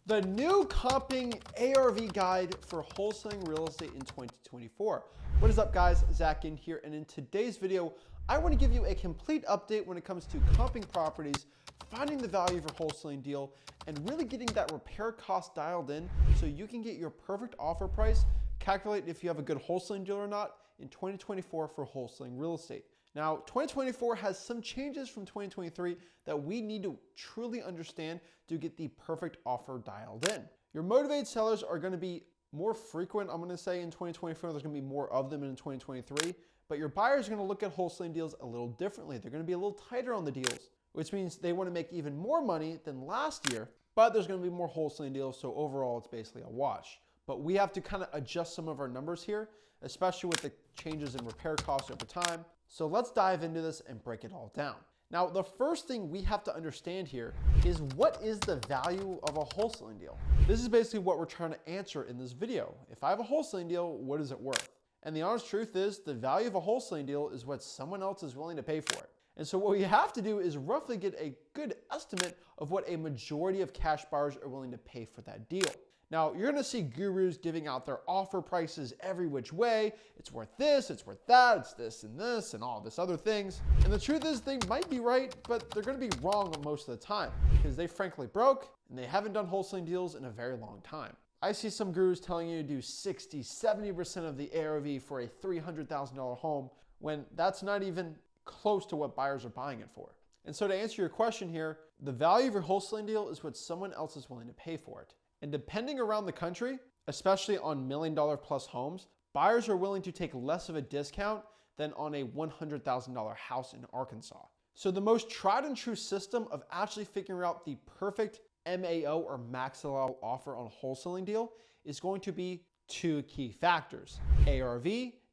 The new comping ARV guide for wholesaling real estate in 2024. What is up, guys? Zach Ginn here, and in today's video, I want to give you a complete update when it comes to comping properties, finding the value of your wholesaling deal, and really getting that repair cost dialed in so you can get your perfect offer price, calculate if you have a good wholesaling deal or not in 2024 for wholesaling real estate. Now, 2024 has some changes from 2023 that we need to truly understand to get the perfect offer dialed in. Your motivated sellers are going to be more frequent, I'm going to say, in 2024. There's going to be more of them in 2023, but your buyers are going to look at wholesaling deals a little differently. They're going to be a little tighter on the deals, which means they want to make even more money than last year, but there's going to be more wholesaling deals, so overall it's basically a wash. But we have to kind of adjust some of our numbers here, especially with the changes in repair costs over time. So let's dive into this and break it all down. Now, the first thing we have to understand here is, what is the value of a wholesaling deal? This is basically what we're trying to answer in this video. If I have a wholesaling deal, what is it worth? And the honest truth is, the value of a wholesaling deal is what someone else is willing to pay for it. And so what we have to do is roughly get a good estimate of what a majority of cash buyers are willing to pay for that deal. Now, you're going to see gurus giving out their offer prices every which way. It's worth this, it's worth that, it's this, and all this other things. And the truth is, they might be right, but they're going to be wrong most of the time because they frankly broke and they haven't done wholesaling deals in a very long time. I see some gurus telling you to do 60, 70% of the ARV for a $300,000 home when that's not even close to what buyers are buying it for. And so to answer your question here, the value of your wholesaling deal is what someone else is willing to pay for it. And depending around the country, especially on $1 million plus homes, buyers are willing to take less of a discount than on a $100,000 house in Arkansas. So the most tried and true system of actually figuring out the perfect MAO or max allowable offer on a wholesaling deal is going to be two key factors: ARV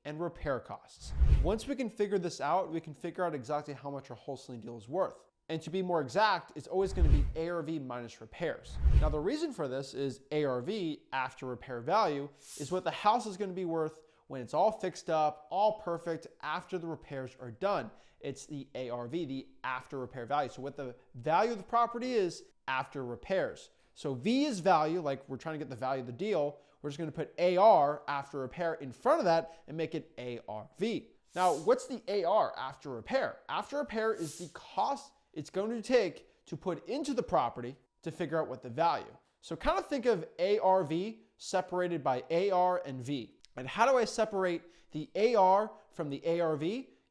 and repair costs. Once we can figure this out, we can figure out exactly how much our wholesaling deal is worth. And to be more exact, it's always going to be ARV minus repairs. Now, the reason for this is ARV, after repair value, is what the house is going to be worth when it's all fixed up, all perfect, after the repairs are done. It's the ARV, the after repair value. So what the value of the property is after repairs. So V is value, like we're trying to get the value of the deal. We're just going to put AR, after repair, in front of that and make it ARV. Now, what's the AR, after repair? After repair is the cost it's going to take to put into the property to figure out what the value. So kind of think of ARV separated by AR and V. And how do I separate the AR from the ARV?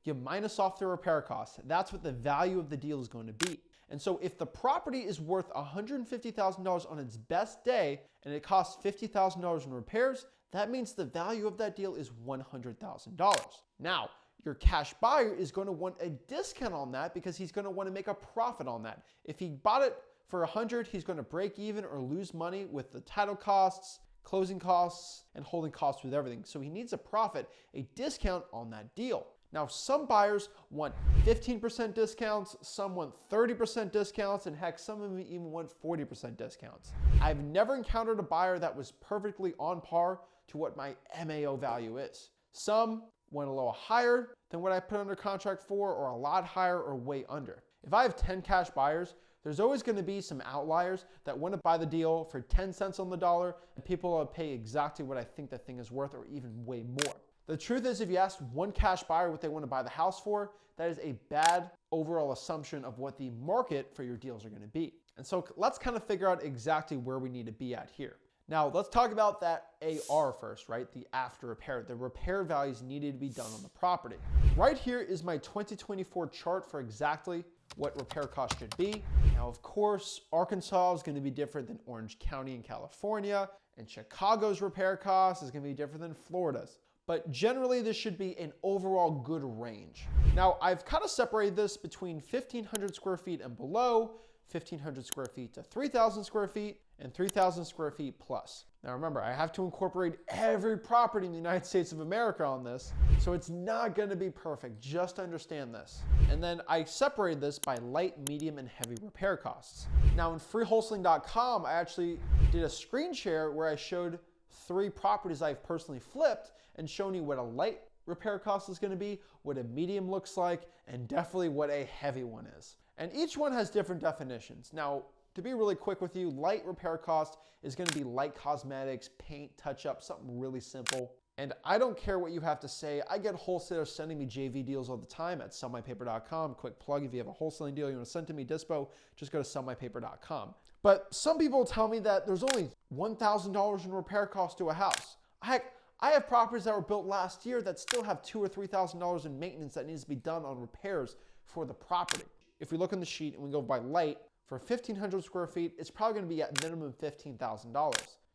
You minus off the repair costs. That's what the value of the deal is going to be. And so if the property is worth $150,000 on its best day and it costs $50,000 in repairs, that means the value of that deal is $100,000. Now, your cash buyer is going to want a discount on that because he's going to want to make a profit on that. If he bought it for 100, he's going to break even or lose money with the title costs, closing costs, and holding costs with everything. So he needs a profit, a discount on that deal. Now, some buyers want 15% discounts, some want 30% discounts, and heck, some of them even want 40% discounts. I've never encountered a buyer that was perfectly on par to what my MAO value is. Some went a little higher than what I put under contract for, or a lot higher, or way under. If I have 10 cash buyers, there's always going to be some outliers that want to buy the deal for 10 cents on the dollar, and people will pay exactly what I think the thing is worth, or even way more. The truth is, if you ask one cash buyer what they want to buy the house for, that is a bad overall assumption of what the market for your deals are going to be. And so let's kind of figure out exactly where we need to be at here. Now, let's talk about that AR first, right? The after repair. The repair values needed to be done on the property. Right here is my 2024 chart for exactly what repair costs should be. Now, of course, Arkansas is going to be different than Orange County in California, and Chicago's repair cost is going to be different than Florida's. But generally, this should be an overall good range. Now, I've kind of separated this between 1,500 square feet and below, 1,500 square feet to 3,000 square feet, and 3,000 square feet plus. Now remember, I have to incorporate every property in the United States of America on this, so it's not going to be perfect. Just understand this. And then I separated this by light, medium, and heavy repair costs. Now in freewholesaling.com, I actually did a screen share where I showed 3 properties I've personally flipped and shown you what a light repair cost is going to be, what a medium looks like, and definitely what a heavy one is. And each one has different definitions. Now, to be really quick with you, light repair cost is going to be light cosmetics, paint, touch up, something really simple. And I don't care what you have to say. I get wholesalers sending me JV deals all the time at sellmypaper.com. Quick plug, if you have a wholesaling deal you want to send to me, dispo, just go to sellmypaper.com. But some people tell me that there's only $1,000 in repair cost to a house. Heck, I have properties that were built last year that still have $2,000 or $3,000 in maintenance that needs to be done on repairs for the property. If we look on the sheet and we go by light, for 1,500 square feet, it's probably going to be at minimum $15,000.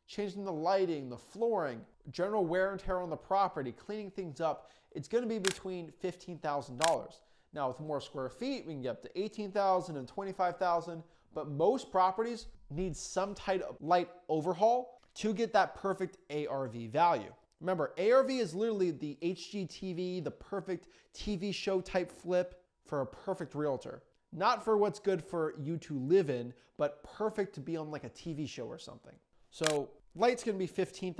Changing the lighting, the flooring, general wear and tear on the property, cleaning things up, it's going to be between $15,000. Now with more square feet, we can get up to $18,000 and $25,000, but most properties need some type of light overhaul to get that perfect ARV value. Remember, ARV is literally the HGTV, the perfect TV show type flip for a perfect realtor. Not for what's good for you to live in, but perfect to be on like a TV show or something. So light's going to be $15,000,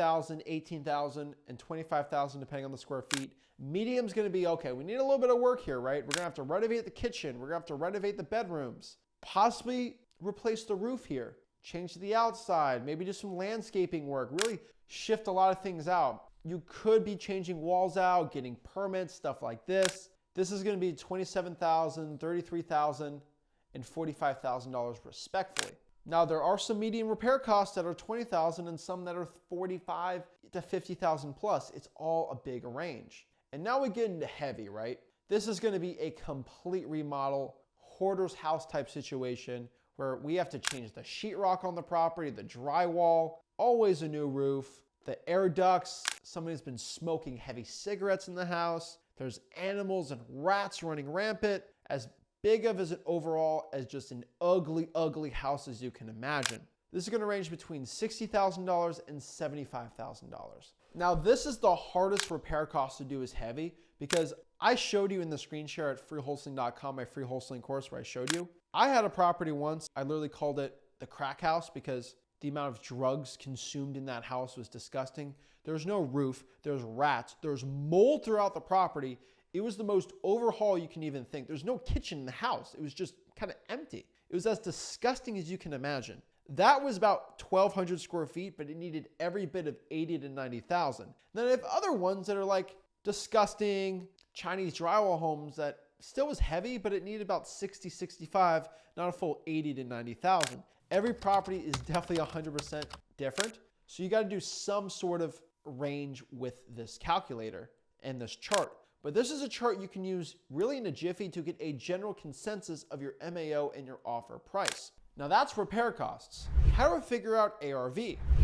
$18,000, and $25,000 depending on the square feet. Medium's going to be, okay, we need a little bit of work here, right? We're going to have to renovate the kitchen. We're going to have to renovate the bedrooms. Possibly replace the roof here. Change the outside. Maybe do some landscaping work. Really shift a lot of things out. You could be changing walls out, getting permits, stuff like this. This is going to be $27,000, $33,000, and $45,000 respectfully. Now, there are some median repair costs that are $20,000 and some that are $45,000 to $50,000 plus. It's all a big range. And now we get into heavy, right? This is going to be a complete remodel, hoarder's house type situation where we have to change the sheetrock on the property, the drywall, always a new roof, the air ducts. Somebody's been smoking heavy cigarettes in the house. There's animals and rats running rampant. As big of as an overall as just an ugly, ugly house as you can imagine. This is going to range between $60,000 and $75,000. Now, this is the hardest repair cost to do is heavy because I showed you in the screen share at freewholesaling.com, my free wholesaling course where I showed you. I had a property once, I literally called it the crack house because the amount of drugs consumed in that house was disgusting. There's no roof, there's rats, there's mold throughout the property. It was the most overhaul you can even think. There's no kitchen in the house. It was just kind of empty. It was as disgusting as you can imagine. That was about 1,200 square feet, but it needed every bit of 80 to 90,000. Then I have other ones that are like disgusting Chinese drywall homes that still was heavy, but it needed about 60, 65, not a full 80 to 90,000. Every property is definitely 100% different. So you got to do some sort of range with this calculator and this chart. But this is a chart you can use really in a jiffy to get a general consensus of your MAO and your offer price. Now that's repair costs. How do we figure out ARV?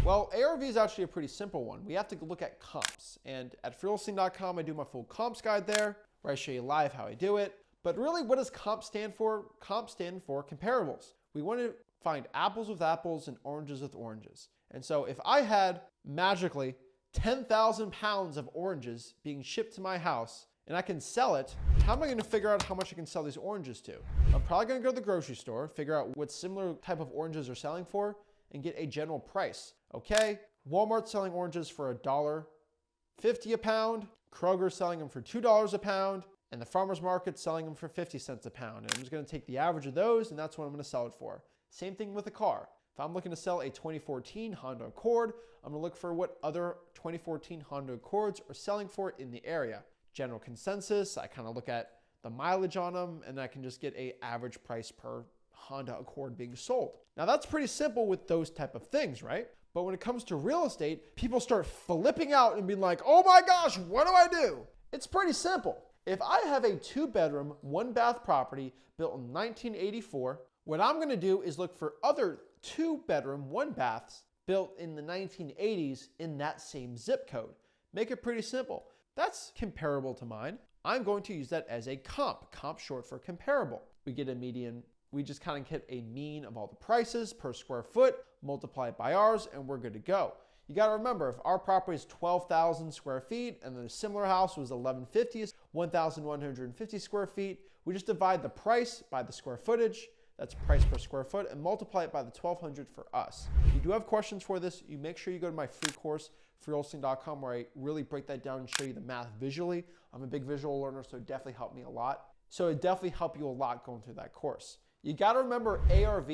Well, ARV is actually a pretty simple one. We have to look at comps. And at freewholesaling.com, I do my full comps guide there where I show you live how I do it. But really, what does comp stand for? Comp stand for comparables. We want to find apples with apples and oranges with oranges. And so if I had magically 10,000 pounds of oranges being shipped to my house and I can sell it, how am I going to figure out how much I can sell these oranges to? I'm probably going to go to the grocery store, figure out what similar type of oranges are selling for, and get a general price. Okay, Walmart's selling oranges for $1.50 a pound, Kroger's selling them for $2 a pound, and the farmer's market's selling them for 50 cents a pound. And I'm just going to take the average of those, and that's what I'm going to sell it for. Same thing with a car. If I'm looking to sell a 2014 Honda Accord, I'm going to look for what other 2014 Honda Accords are selling for in the area. General consensus, I kind of look at the mileage on them, and I can just get an average price per Honda Accord being sold. Now that's pretty simple with those type of things, right? But when it comes to real estate, people start flipping out and being like, oh my gosh, what do I do? It's pretty simple. If I have a 2-bedroom, 1-bath property built in 1984, what I'm going to do is look for other 2-bedroom, 1-baths built in the 1980s in that same zip code. Make it pretty simple. That's comparable to mine. I'm going to use that as a comp short for comparable. We get a median, we just kind of get a mean of all the prices per square foot, multiply it by ours, and we're good to go. You got to remember, if our property is 12,000 square feet and the similar house was 1,150, 1,150 square feet, we just divide the price by the square footage, that's price per square foot, and multiply it by the 1,200 for us. If you do have questions for this, you make sure you go to my free course, freewholesaling.com, where I really break that down and show you the math visually. I'm a big visual learner, so it definitely helped me a lot. So it definitely helped you a lot going through that course. You got to remember ARV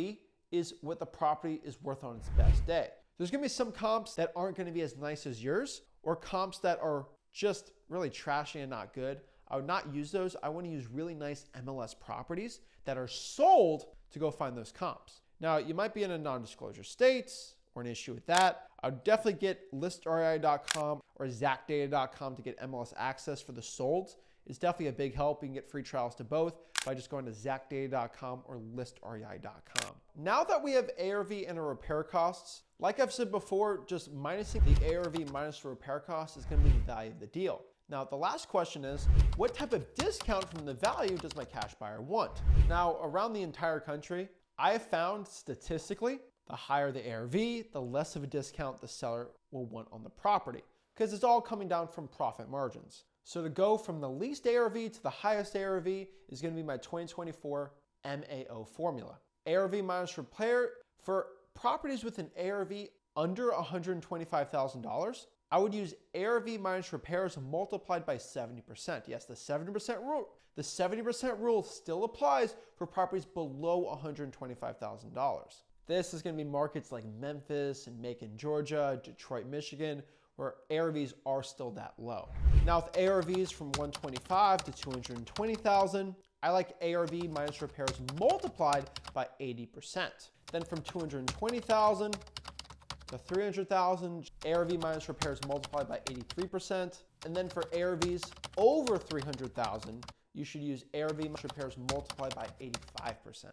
is what the property is worth on its best day. There's going to be some comps that aren't going to be as nice as yours, or comps that are just really trashy and not good. I would not use those. I want to use really nice MLS properties that are sold to go find those comps. Now, you might be in a non-disclosure state or an issue with that. I would definitely get listREI.com or ZachData.com to get MLS access for the solds. It's definitely a big help. You can get free trials to both by just going to ZachData.com or listREI.com. Now that we have ARV and our repair costs, like I've said before, just minusing the ARV minus the repair cost is going to be the value of the deal. Now, the last question is, what type of discount from the value does my cash buyer want? Now, around the entire country, I have found statistically, the higher the ARV, the less of a discount the seller will want on the property, because it's all coming down from profit margins. So to go from the least ARV to the highest ARV is going to be my 2024 MAO formula. ARV minus repair for properties with an ARV under $125,000, I would use ARV minus repairs multiplied by 70%. Yes, the 70% rule. The 70% rule still applies for properties below $125,000. This is going to be markets like Memphis and Macon, Georgia, Detroit, Michigan, where ARVs are still that low. Now with ARVs from 125 to 220,000, I like ARV minus repairs multiplied by 80%. Then from 220,000 to 300,000, ARV minus repairs multiplied by 83%. And then for ARVs over 300,000, you should use ARV minus repairs multiplied by 85%.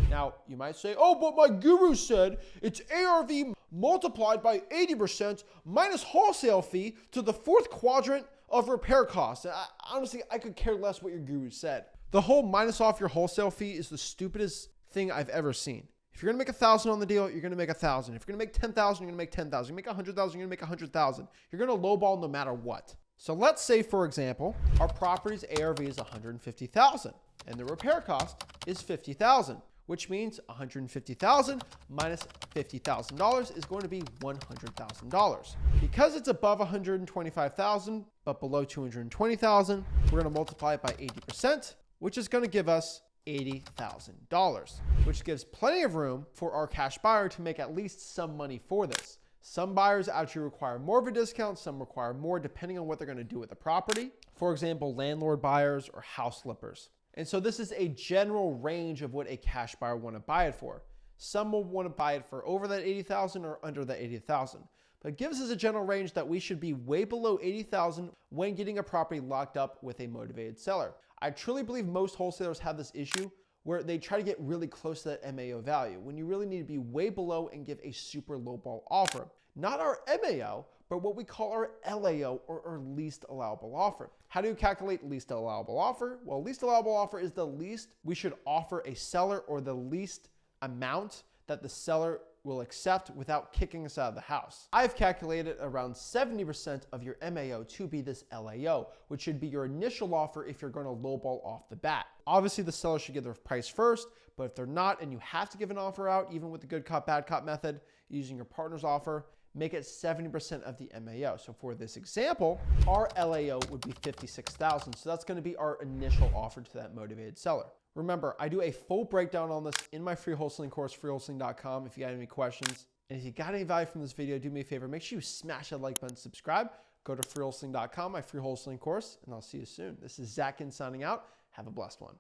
Now, you might say, oh, but my guru said it's ARV multiplied by 80% minus wholesale fee to the fourth quadrant of repair costs. Honestly, I could care less what your guru said. The whole minus off your wholesale fee is the stupidest thing I've ever seen. If you're gonna make 1,000 on the deal, you're gonna make 1,000. If you're gonna make 10,000, you're gonna make 10,000. You make 100,000, you're gonna make 100,000. You're gonna lowball no matter what. So let's say, for example, our property's ARV is 150,000 and the repair cost is 50,000, which means 150,000 minus $50,000 is going to be $100,000. Because it's above 125,000 but below 220,000, we're going to multiply it by 80%, which is going to give us $80,000, which gives plenty of room for our cash buyer to make at least some money for this. Some buyers actually require more of a discount, some require more depending on what they're going to do with the property. For example, landlord buyers or house flippers. And so this is a general range of what a cash buyer want to buy it for. Some will want to buy it for over that 80,000 or under that 80,000. But it gives us a general range that we should be way below 80,000 when getting a property locked up with a motivated seller. I truly believe most wholesalers have this issue where they try to get really close to that MAO value when you really need to be way below and give a super lowball offer. Not our MAO, but what we call our LAO, or our least allowable offer. How do you calculate least allowable offer? Well, least allowable offer is the least we should offer a seller, or the least amount that the seller will accept without kicking us out of the house. I've calculated around 70% of your MAO to be this LAO, which should be your initial offer if you're going to lowball off the bat. Obviously, the seller should give their price first, but if they're not and you have to give an offer out, even with the good cop, bad cop method, using your partner's offer, make it 70% of the MAO. So for this example, our LAO would be 56,000. So that's going to be our initial offer to that motivated seller. Remember, I do a full breakdown on this in my free wholesaling course, freewholesaling.com, if you got any questions. And if you got any value from this video, do me a favor, make sure you smash that like button, subscribe, go to freewholesaling.com, my free wholesaling course, and I'll see you soon. This is Zach Ginn signing out. Have a blessed one.